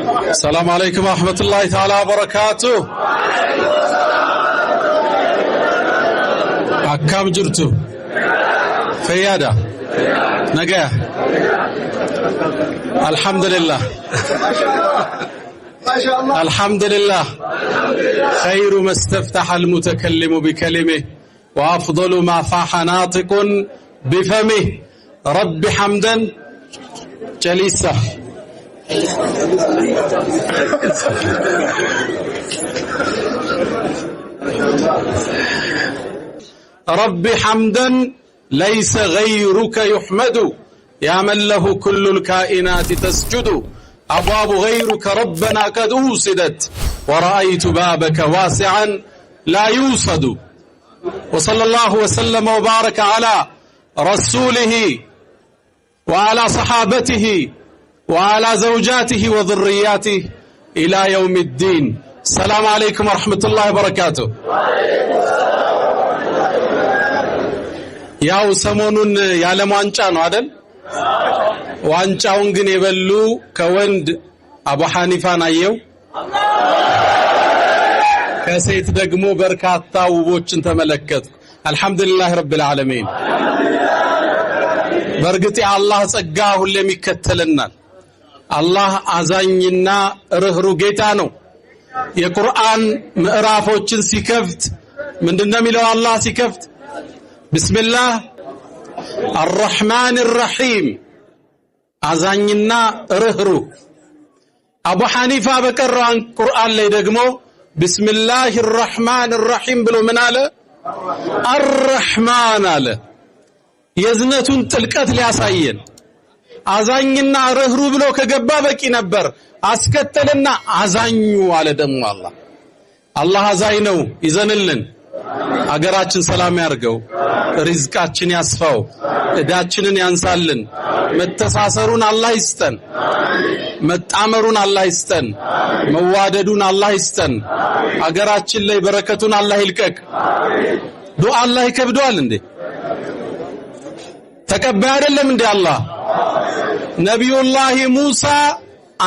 السلام عليكم ورحمة الله تعالى وبركاته. أكام جرتو فيادا نجاه الحمد لله الحمد لله خير ما استفتح المتكلم بكلمه وأفضل ما فاح ناطق بفمه رب حمدا جليسا رب حمدا ليس غيرك يحمد يا من له كل الكائنات تسجد أبواب غيرك ربنا قد أوسدت ورأيت بابك واسعا لا يوصد وصلى الله وسلم وبارك على رسوله وعلى صحابته وعلى زوجاته وذرياته إلى يوم الدين. السلام عليكم ورحمة الله وبركاته. ያው ሰሞኑን ያለም ዋንጫ ነው አይደል? ዋንጫውን ግን የበሉ ከወንድ አቡ ሐኒፋን አየው፣ ከሴት ደግሞ በርካታ ውቦችን ተመለከትኩ። አልহামዱሊላህ ረብል ዓለሚን። በርግጥ የአላህ ጸጋ ሁሌም ይከተለናል። አላህ አዛኝና ርህሩህ ጌታ ነው። የቁርአን ምዕራፎችን ሲከፍት ምንድነው የሚለው? አላህ ሲከፍት ቢስሚላህ አርረህማን الرحيم አዛኝና ርህሩህ። አቡ ሐኒፋ በቀራን ቁርአን ላይ ደግሞ ቢስሚላህ الرحمن الرحيم ብሎ ምን አለ? الرحمن አለ። የዝነቱን ጥልቀት ሊያሳየን አዛኝና ርህሩህ ብሎ ከገባ በቂ ነበር። አስከተለና አዛኙ አለ ደግሞ አላህ አዛኝ ነው። ይዘንልን፣ አገራችን ሰላም ያርገው፣ ሪዝቃችን ያስፋው፣ እዳችንን ያንሳልን፣ መተሳሰሩን አላህ ይስጠን፣ መጣመሩን አላህ ይስጠን፣ መዋደዱን አላህ ይስጠን፣ አገራችን ላይ በረከቱን አላህ ይልቀቅ። ዱዓ አላህ ይከብደዋል እንዴ? ተቀባይ አይደለም እንዴ አላህ? ነብዩላህ ሙሳ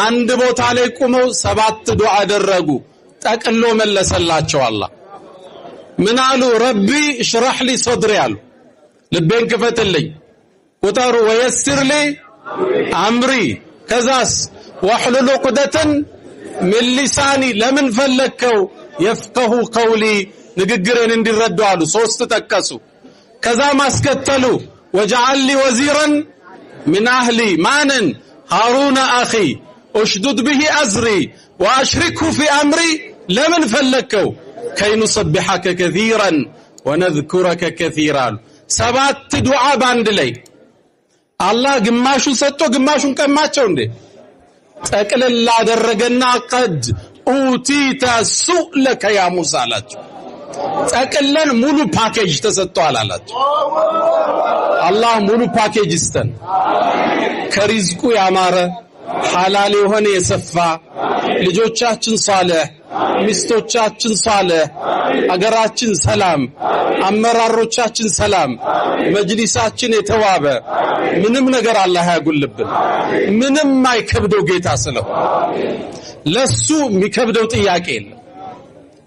አንድ ቦታ ላይ ቆመው 7 ዱዓ አደረጉ። ጠቅሎ መለሰላቸው አላህ። ምን አሉ? ረቢ እሽራህ ሊ ሶድሪ አሉ፣ ልቤን ክፈትልኝ። ቁጠሩ ወየስር ሊ አምሪ። ከዛስ ወህሉል ዑቅደተን ሚን ሊሳኒ። ለምን ፈለከው? የፍቀሁ ቀውሊ፣ ንግግሬን እንዲረዱ አሉ። 3 ጠቀሱ። ከዛ ማስከተሉ ወጀዐል ሊ ወዚራን ሚን አህሊ። ማንን? ሃሩነ አኺ اشدد به أزري وأشركه في أمري. لمن فلكوا كي نصبحك كثيرا ونذكرك كثيرا. 7 دعاء باند لي الله ግማሹ ሰጥቶ ግማሹን ቀማቸው እንዴ? ጠቅልላ አደረገና قد اوتيت سؤلك يا موسى አላቸው። ጠቅለን ሙሉ ፓኬጅ ተሰጥቷል አላቸው። አላህ ሙሉ ፓኬጅ ይስጠን። ከሪዝቁ ያማረ ሐላል የሆነ የሰፋ፣ ልጆቻችን ሷለህ፣ ሚስቶቻችን ሷለህ፣ አገራችን ሰላም፣ አመራሮቻችን ሰላም፣ መጅሊሳችን የተዋበ፣ ምንም ነገር አላህ ያጉልብን። ምንም ማይከብደው ጌታ ስለው ለሱ የሚከብደው ጥያቄ የለም።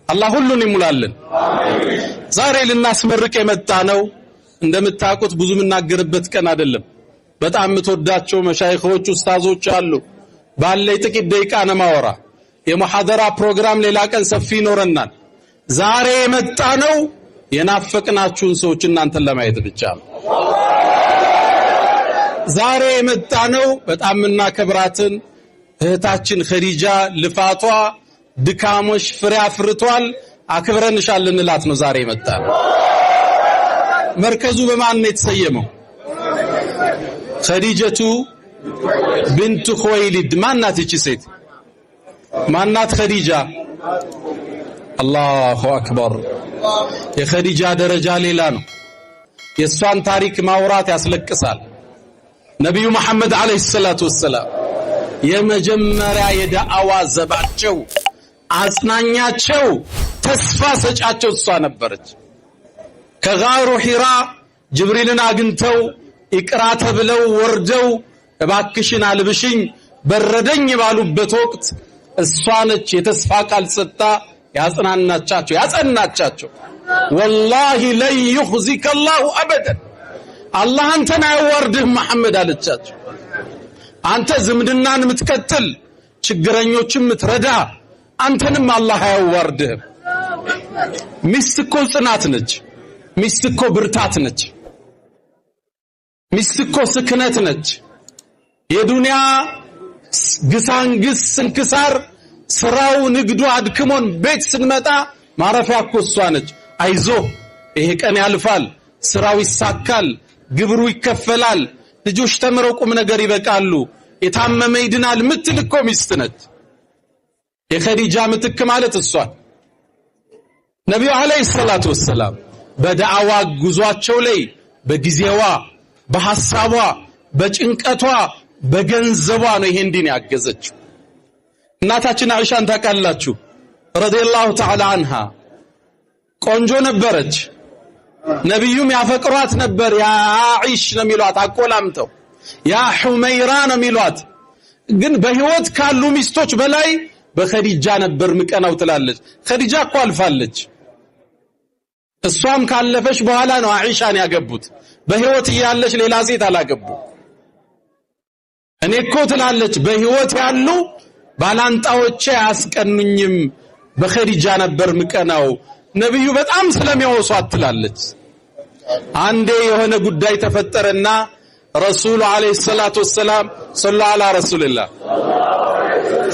አላህ ሁሉን ይሙላልን። ዛሬ ልናስመርቅ የመጣ ነው። እንደምታውቁት ብዙ የምናገርበት ቀን አይደለም። በጣም የምትወዳቸው መሻይኾች ኡስታዞች አሉ። ባለይ ጥቂት ደቂቃ ነው ማወራ። የሙሐደራ ፕሮግራም ሌላ ቀን ሰፊ ይኖረናል። ዛሬ የመጣ ነው የናፈቅናችሁን ሰዎች እናንተን ለማየት ብቻ ነው። ዛሬ የመጣ ነው በጣም እናከብራትን እህታችን ኸዲጃ ልፋቷ ድካሞሽ ፍሬ አፍርቷል፣ አክብረንሻል እንላት ነው ዛሬ የመጣ ነው። መርከዙ በማን ነው የተሰየመው? ኸዲጀቱ ቢንቱ ኹወይሊድ። ማናት እቺ ሴት? ማናት ኸዲጃ? አላሁ አክበር። የኸዲጃ ደረጃ ሌላ ነው። የሷን ታሪክ ማውራት ያስለቅሳል። ነብዩ መሐመድ አለይሂ ሰላቱ ወሰለም የመጀመሪያ የዳዕዋ ዘባቸው፣ አጽናኛቸው፣ ተስፋ ሰጫቸው እሷ ነበረች። ከጋሩ ሒራ ጅብሪልን አግኝተው ኢቅራ ተብለው ወርደው እባክሽን አልብሽኝ በረደኝ ባሉበት ወቅት እሷ ነች የተስፋ ቃል ሰጥታ ያጸናቻቸው ወላሂ ለን ይኽዚከ አላሁ አበደን አላህ አንተን አይዋርድህም መሐመድ አለቻቸው አንተ ዝምድናን የምትቀጥል ችግረኞችን የምትረዳ አንተንም አላህ አይዋርድህም ሚስት እኮ ጽናት ነች ሚስት እኮ ብርታት ነች ሚስት እኮ ስክነት ነች የዱንያ ግሳንግስ ስንክሳር ስራው ንግዱ አድክሞን ቤት ስንመጣ ማረፊያ እኮ እሷ ነች አይዞ ይሄ ቀን ያልፋል ስራው ይሳካል ግብሩ ይከፈላል ልጆች ተምረው ቁም ነገር ይበቃሉ የታመመ ይድናል ምትል እኮ ሚስት ነች የኸዲጃ ምትክ ማለት እሷ ነብዩ አለይሂ ሰላቱ ወሰለም በዳዕዋ ጉዟቸው ላይ በጊዜዋ በሐሳቧ በጭንቀቷ በገንዘቧ ነው ይሄን ዲን ያገዘችው እናታችን አይሻን ታውቃላችሁ ረዲየላሁ ተዓላ አንሃ ቆንጆ ነበረች ነብዩም ያፈቅሯት ነበር ያ አይሽ ነው የሚሏት አቆላምተው ያ ሁመይራ ነው የሚሏት ግን በህይወት ካሉ ሚስቶች በላይ በኸዲጃ ነበር ምቀናው ትላለች ኸዲጃ እኮ አልፋለች እሷም ካለፈች በኋላ ነው አይሻን ያገቡት በህይወት ያለች ሌላ ሴት አላገቡ እኔ እኮ ትላለች በህይወት ያሉ ባላንጣዎቼ አያስቀኑኝም በኸዲጃ ነበር ምቀናው ነብዩ በጣም ስለሚያወሷት ትላለች አንዴ የሆነ ጉዳይ ተፈጠረና ረሱል አለይሂ ሰላቱ ወሰለም ሰለላሁ ዐላ ረሱልላህ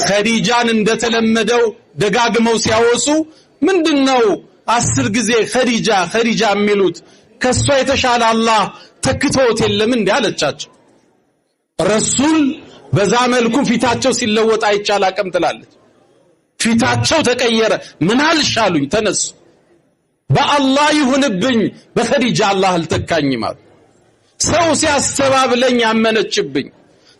ኸዲጃን እንደተለመደው ደጋግመው ሲያወሱ ምንድነው 10 ጊዜ ኸዲጃ የሚሉት ከሷ የተሻለ አላህ ተክቶት የለም እንዴ አለቻቸው ረሱል በዛ መልኩ ፊታቸው ሲለወጥ አይቻል አቀም ትላለች ፊታቸው ተቀየረ ምን አልሻሉኝ ተነሱ በአላህ ይሁንብኝ በኸዲጃ አላህ አልተካኝም አሉ ሰው ሲያስተባብለኝ ያመነችብኝ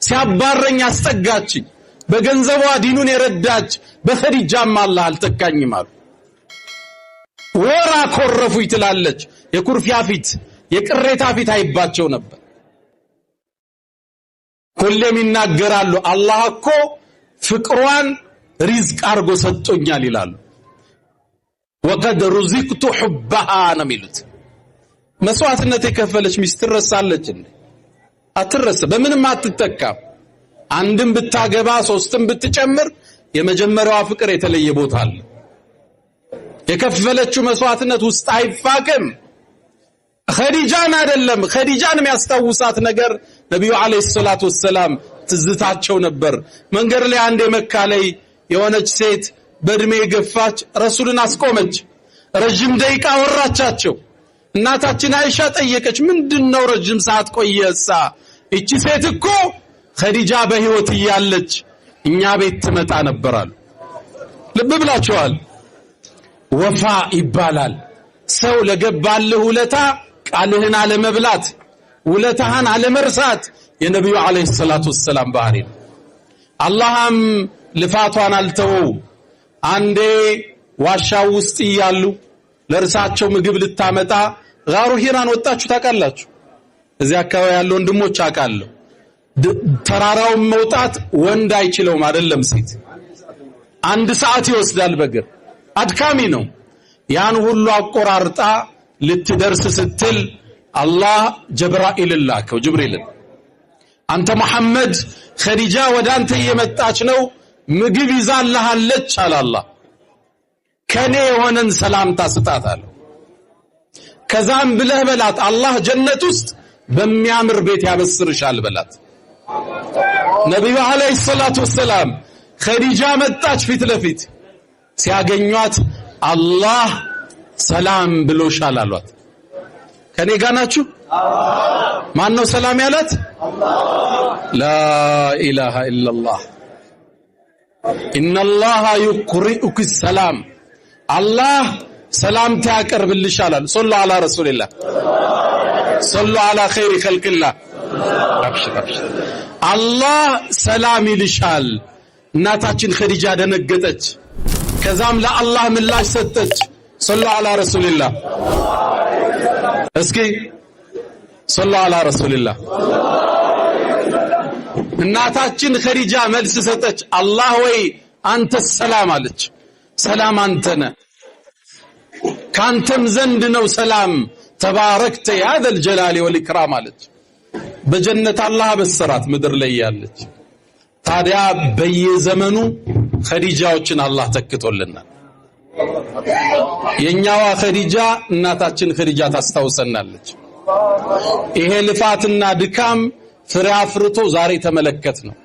ሲያባረኝ አስጠጋችኝ በገንዘቧ ዲኑን የረዳች በኸዲጃም አላህ አልተካኝም አሉ ወራ ኮረፉኝ ትላለች የኩርፊያ ፊት የቅሬታ ፊት አይባቸው ነበር ሁሌም ይናገራሉ አላህ እኮ ፍቅሯን ሪዝቅ አርጎ ሰጥቶኛል ይላሉ ወቀድ ሩዚቅቱ ሑባሃ ነው የሚሉት መስዋዕትነት የከፈለች ሚስት ትረሳለች እንዴ አትረሳ በምንም አትተካም አንድም ብታገባ ሶስትም ብትጨምር የመጀመሪያዋ ፍቅር የተለየ ቦታ አለ የከፈለችው መስዋዕትነት ውስጥ አይፋቅም ኸዲጃን አይደለም ኸዲጃን የሚያስታውሳት ነገር ነብዩ አለይሂ ሰላቱ ወሰለም ትዝታቸው ነበር መንገድ ላይ አንዴ መካ ላይ የሆነች ሴት በእድሜ ገፋች ረሱልን አስቆመች ረጅም ደቂቃ ወራቻቸው እናታችን አይሻ ጠየቀች ምንድነው ረጅም ሰዓት ቆየሳ እቺ ሴት እኮ ኸዲጃ በህይወት እያለች እኛ ቤት ትመጣ ነበራል ልብ ብላችኋል ወፋ ይባላል ሰው ለገባልህ ውለታ ቃልህን አለመብላት ውለታህን አለመርሳት የነብዩ አለይሂ ሰላቱ ወሰለም ባህሪ ነው አላህም ልፋቷን አልተወው አንዴ ዋሻው ውስጥ ይያሉ ለርሳቸው ምግብ ልታመጣ ጋሩ ሂራን ወጣችሁ ታውቃላችሁ እዚህ አካባቢ ያለው ወንድሞች አውቃለሁ ተራራው መውጣት ወንድ አይችለውም አይደለም ሴት አንድ ሰዓት ይወስዳል በእግር አድካሚ ነው ያን ሁሉ አቆራርጣ ልትደርስ ስትል አላህ ጀብራኢል ላከው ጅብሪል አንተ መሐመድ ኸዲጃ ወዳንተ እየመጣች ነው ምግብ ይዛልሃለች አለ አላህ ከኔ የሆነን ሰላምታ ስጣት አለ ከዛም ብለህ በላት አላህ ጀነት ውስጥ በሚያምር ቤት ያበስርሻል በላት ነብዩ አለይሂ ሰላቱ ወሰለም ኸዲጃ መጣች ፊት ለፊት ሲያገኟት አላህ ሰላም ብሎሻል አሏት ከኔ ጋር ናችሁ ማን ነው ሰላም ያላት ላ ኢላሃ ኢላላህ ኢነላሃ ዩቅሪኡክ ሰላም አላህ ሰላምታ ያቀርብልሻል ሰለላሁ ዐላ ረሱልላህ ሰለላሁ ዐላ ኸይሪ ኸልቅላህ አብሽር አላህ ሰላም ይልሻል እናታችን ኸዲጃ ደነገጠች ከዛም ለአላህ ምላሽ ሰጠች ሰለላሁ ዐላ ረሱልላህ እስኪ ሰለላሁ ዐላ ረሱልላህ እናታችን ኸዲጃ መልስ ሰጠች። አላህ ወይ አንተ ሰላም አለች። ሰላም አንተ ነህ፣ ካንተም ዘንድ ነው ሰላም። ተባረክተ ያ ዘል ጀላሊ ወልኢክራም አለች። በጀነት አላህ በሰራት ምድር ላይ ያለች። ታዲያ በየዘመኑ ኸዲጃዎችን አላህ ተክቶልናል። የኛዋ ኸዲጃ እናታችን ኸዲጃ ታስታውሰናለች። ይሄ ልፋትና ድካም ፍሬ አፍርቶ ዛሬ ተመለከት ነው።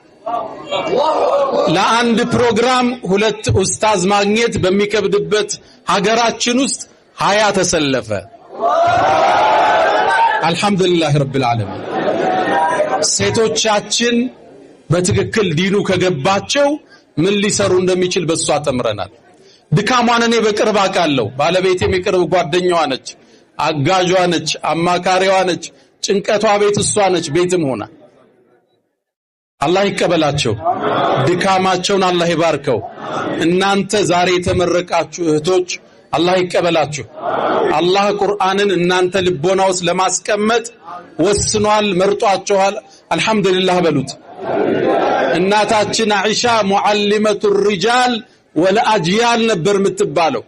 ለአንድ ፕሮግራም 2 ኡስታዝ ማግኘት በሚከብድበት ሀገራችን ውስጥ 20 ተሰለፈ። አልহামዱሊላህ ረብል ዓለሚን። ሴቶቻችን በትክክል ዲኑ ከገባቸው ምን ሊሰሩ እንደሚችል በሷ ተምረናል። ድካሟን እኔ በቅርብ አውቃለሁ። ባለቤቴም የቅርብ ጓደኛዋ ነች፣ አጋዧ ነች፣ አማካሪዋ ነች። ጭንቀቷ ቤት እሷ ነች። ቤትም ሆና አላህ ይቀበላቸው፣ ድካማቸውን አላህ ይባርከው። እናንተ ዛሬ የተመረቃችሁ እህቶች አላህ ይቀበላችሁ። አላህ ቁርአንን እናንተ ልቦና ውስጥ ለማስቀመጥ ወስኗል፣ መርጧቸዋል። አልহামዱሊላህ በሉት። እናታችን አይሻ ሙዓሊመቱ ሪጃል ወለአጅያል ነበር የምትባለው።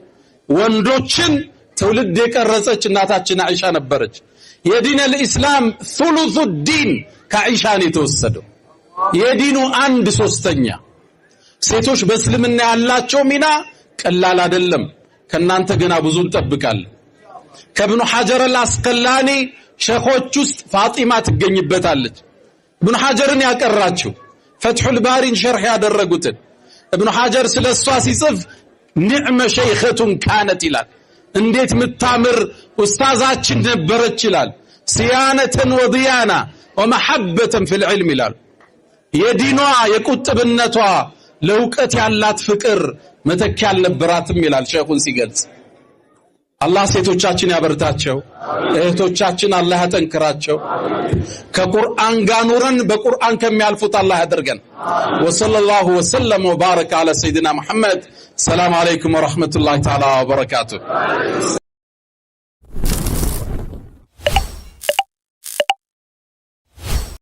ወንዶችን ትውልድ የቀረጸች እናታችን አይሻ ነበረች። የዲን الاسلام ثلث الدين ከአይሻ ነው የተወሰደው። የዲኑ 1/3 ሴቶች በእስልምና ያላቸው ሚና ቀላል አይደለም። ከናንተ ገና ብዙ እንጠብቃለን። ከኢብኑ ሐጀር አልአስቀላኒ ሸኾች ውስጥ ፋጢማ ትገኝበታለች። ኢብኑ ሐጀርን ያቀራችው ፈትሁል ባሪን ሸርህ ያደረጉትን ኢብኑ ሐጀር ስለሷ ሲጽፍ ንዕመ ሸይኸቱን ካነት ይላል። እንዴት ምታምር ኡስታዛችን ነበረች ይላል። ሲያነተን ወዲያና ወመሐበተን ፊል ዒልም ይላል። የዲኗ የቁጥብነቷ ለውቀት ያላት ፍቅር መተኪያ አልነበራትም ይላል ሸኹን ሲገልጽ። አላህ ሴቶቻችን ያበርታቸው፣ እህቶቻችን አላህ ያጠንክራቸው። ከቁርአን ጋር ኑረን በቁርአን ከሚያልፉት አላህ ያደርገን። ወሰለላሁ ወሰለም ወባረከ ዐላ ሰይድና መሐመድ። ሰላም አለይኩም ወራህመቱላሂ ተዓላ ወበረካቱሁ።